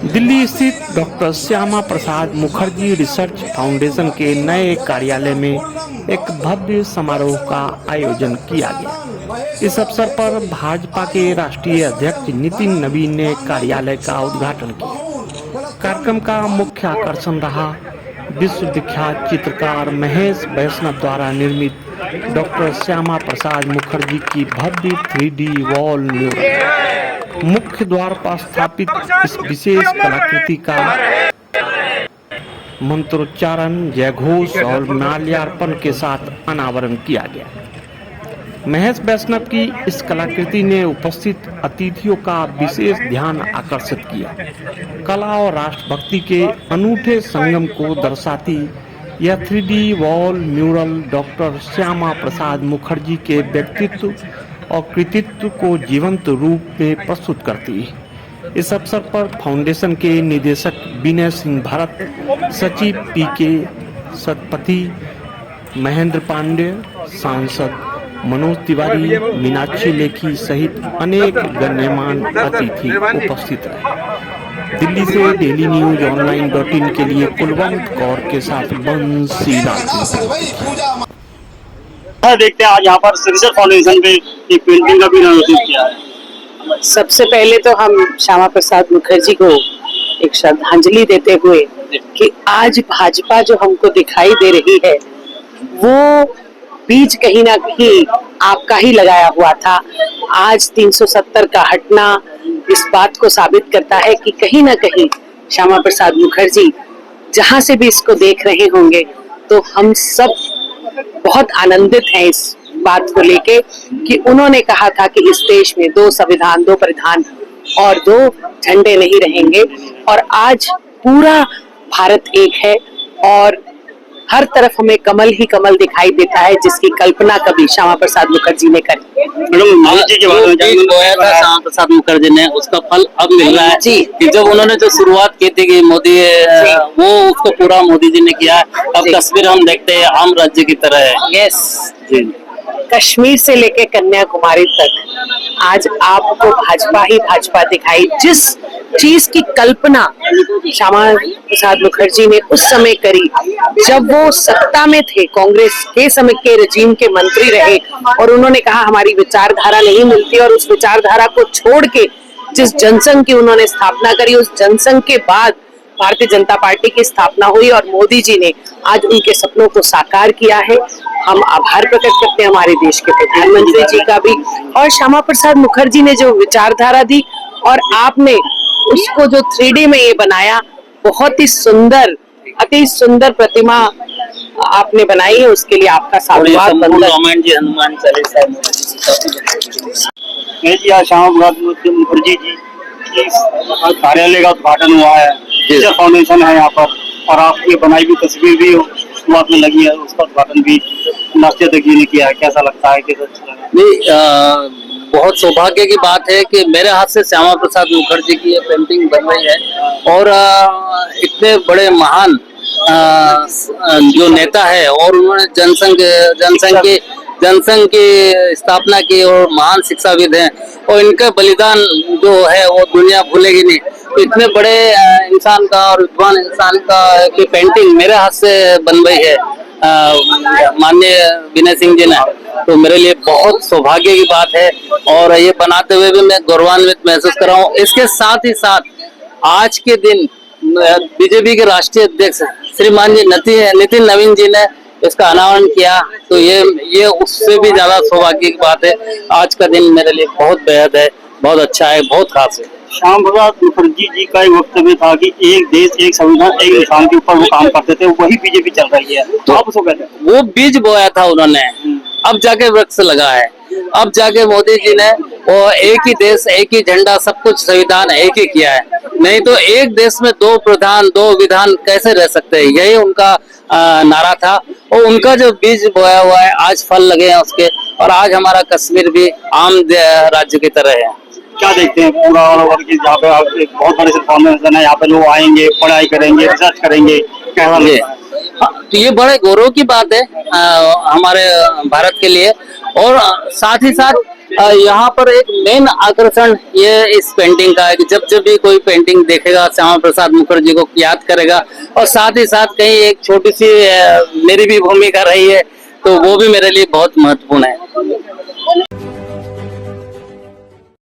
दिल्ली स्थित doctor Shyama Prasad Mukherjee research foundation के नए कार्यालय में एक भव्य समारोह का आयोजन किया गया। इस अवसर पर भाजपा के राष्ट्रीय अध्यक्ष नितिन नवीन ने कार्यालय का उद्घाटन किया। कार्यक्रम का मुख्य आकर्षण रहा विश्व विख्यात चित्रकार महेश वैष्णव द्वारा निर्मित डॉक्टर श्यामा प्रसाद मुखर्जी की भव्य 3D वॉल म्यूरल। मुख्य द्वार पर स्थापित इस विशेष कलाकृति का मंत्रोच्चारण, जयघोष और माल्यार्पण के साथ अनावरण किया गया। महेश वैष्णव की इस कलाकृति ने उपस्थित अतिथियों का विशेष ध्यान आकर्षित किया। कला और राष्ट्रभक्ति के अनूठे संगम को दर्शाती यह 3D wall mural doctor Shyama Prasad Mukherjee के व्यक्तित्व और कृतित्व को जीवंत रूप में प्रस्तुत करती है। इस अवसर पर फाउंडेशन के निदेशक विनय सिंह भरत, सचिव पीके सतपथी, महेंद्र पांडे, सांसद मनोज तिवारी, मीनाक्षी लेखी सहित अनेक गण्यमान्य अतिथि उपस्थित रहे। दिल्ली से डेली न्यूज online.in के लिए कुलवंत कौर के साथ बंसीलाल। देखते हैं आज यहाँ पर रिसर्च फाउंडेशन पे एक पेंटिंग का भी इनॉग्रेशन किया है। सबसे पहले तो हम श्यामा प्रसाद मुखर्जी को एक श्रद्धांजलि देते हुए कि आज भाजपा जो हमको दिखाई दे रही है वो बीज कहीं ना कहीं आपका ही लगाया हुआ था। आज 370 का हटना इस बात को साबित करता है कि कहीं ना कहीं श्यामा प्रसाद मुखर्जी जहां से भी इसको देख रहे होंगे तो हम सब बहुत आनंदित हैं इस बात को लेके कि उन्होंने कहा था कि इस देश में 2 संविधान, 2 प्रधान और 2 झंडे नहीं रहेंगे। और आज पूरा भारत एक है और हर तरफ हमें कमल ही कमल दिखाई देता है जिसकी कल्पना कभी श्यामा प्रसाद मुखर्जी ने करी। श्यामा प्रसाद मुखर्जी ने उसका फल अब मिल रहा है जी। कि जब उन्होंने जो शुरुआत की थी कि मोदी वो उसको पूरा मोदी जी ने किया। अब कश्मीर हम देखते हैं आम राज्य की तरह है। यस जी। कश्मीर से लेके कन्याकुमारी तक आज आपको भाजपा ही भाजपा दिखाई। जिस चीज की कल्पना श्यामा प्रसाद मुखर्जी ने उस समय करी जब वो सत्ता में थे, कांग्रेस के समय के रजीम के मंत्री रहे और उन्होंने कहा हमारी विचारधारा नहीं मिलती और उस विचारधारा को छोड़ के जिस जनसंघ की उन्होंने स्थापना करी, उस जनसंघ के बाद भारतीय जनता पार्टी की स्थापना हुई और मोदी जी ने आज उनके सपनों को साकार किया है। हम आभार प्रकट करते हैं हमारे देश के प्रधानमंत्री जी का भी और श्यामा प्रसाद मुखर्जी ने जो विचारधारा दी और आपने उसको जो 3D में ये बनाया, बहुत ही सुंदर, अति सुंदर प्रतिमा आपने बनाई है, उसके लिए आपका साधुवाद। हनुमान चालीसा श्यामा प्रसाद मुखर्जी जी कार्यालय का उद्घाटन हुआ है। रिसर्च फाउंडेशन है यहाँ पर और आपकी बनाई हुई तस्वीर भी शुरुआत में लगी है, उसका उद्घाटन भी राष्ट्रीय अध्यक्ष ने किया है। कैसा लगता है? नहीं, बहुत सौभाग्य की बात है कि मेरे हाथ से श्यामा प्रसाद मुखर्जी की ये पेंटिंग बन रही है और इतने बड़े महान जो नेता है और उन्होंने जनसंघ की स्थापना की और महान शिक्षाविद हैं और इनका बलिदान जो है वो दुनिया भूलेगी नहीं। तो इतने बड़े इंसान का और विद्वान इंसान का की पेंटिंग मेरे हाथ से बन गई है माननीय विनय सिंह जी ने, तो मेरे लिए बहुत सौभाग्य की बात है और ये बनाते हुए भी मैं गौरवान्वित महसूस कर रहा हूँ। इसके साथ ही साथ आज के दिन बीजेपी के राष्ट्रीय अध्यक्ष श्रीमान जी नितिन नवीन जी ने इसका अनावरण किया, तो ये उससे भी ज्यादा सौभाग्य की बात है। आज का दिन मेरे लिए बहुत बेहद है, बहुत अच्छा है, बहुत खास है। श्यामा प्रसाद मुखर्जी जी का एक वक्तव्य था कि एक देश एक संविधान एक निशान के ऊपर वो काम करते थे, वही बीजेपी चल रही है, तो आप उसको कहते हैं? वो बीज बोया था उन्होंने, अब जाके वृक्ष लगा है। अब जाके मोदी जी ने वो एक ही देश एक ही झंडा सब कुछ संविधान एक ही किया है। नहीं तो एक देश में 2 प्रधान 2 विधान कैसे रह सकते हैं, यही उनका नारा था और उनका जो बीज बोया हुआ है आज फल लगे हैं उसके। और आज हमारा कश्मीर भी आम राज्य की तरह है। क्या देखते हैं पूरा वर्ग जहाँ पे एक बहुत बड़े से फाउंडेशन है, यहाँ पे लोग आएंगे, पढ़ाई करेंगे, रिसर्च करेंगे, कैसा लगता है? तो ये बड़े गौरव की बात है हमारे भारत के लिए और साथ ही साथ यहाँ पर एक मेन आकर्षण ये इस पेंटिंग का है कि जब जब भी कोई पेंटिंग देखेगा श्यामा प्रसाद मुखर्जी को याद करेगा, और साथ ही साथ कहीं एक छोटी सी मेरी भी भूमिका रही है, तो वो भी मेरे लिए बहुत महत्वपूर्ण है।